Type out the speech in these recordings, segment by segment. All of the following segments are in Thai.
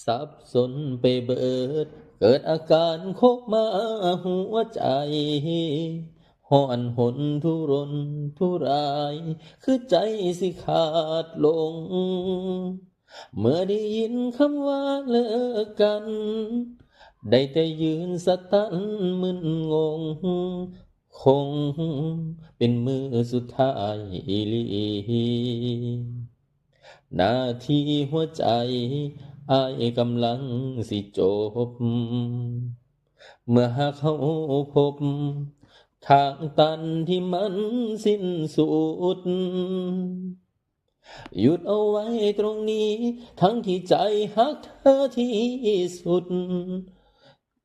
สับสนไปเบิดเกิดอาการโคกมาหัวใจห่อนหนทุรนทุรายคือใจสิขาดลงเมื่อได้ยินคำว่าเลิกกันได้แต่ยืนสตันมึนงงคงเป็นมือสุดท้ายอีหลี หน้าที่หัวใจอายกำลังสิจบเมื่อหากเขาพบทางตันที่มันสิ้นสุดหยุดเอาไว้ตรงนี้ทั้งที่ใจหักเธอที่สุด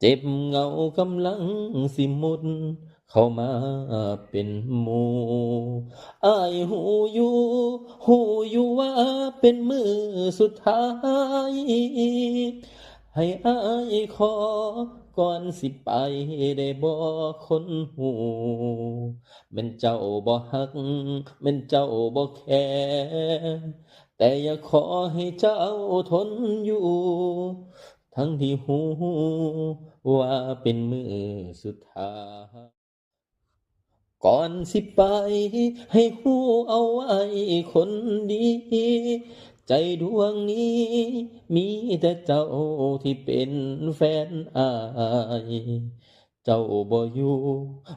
เจ็บเหงากำลังสิมุดเข้ามาเป็นหมู่อายหูอยู่ว่าเป็นมือสุดท้ายให้อายขอก่อนสิไปได้บ่คนหูแม่นเจ้าบ่ฮักแม่นเจ้าบ่แคร์แต่อย่าขอให้เจ้าทนอยู่ทั้งที่หูว่าเป็นมือสุดท้ายก่อนสิไปให้หูเอาไว้คนดีใจดวงนี้มีแต่เจ้าที่เป็นแฟนอายเจ้าบ่อยู่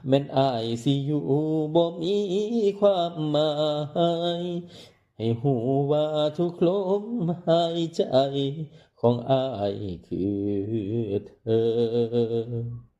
แม่นอายสิอยู่บ่มีความหมายให้หูว่าทุกลมหายใจของอายคือเธอ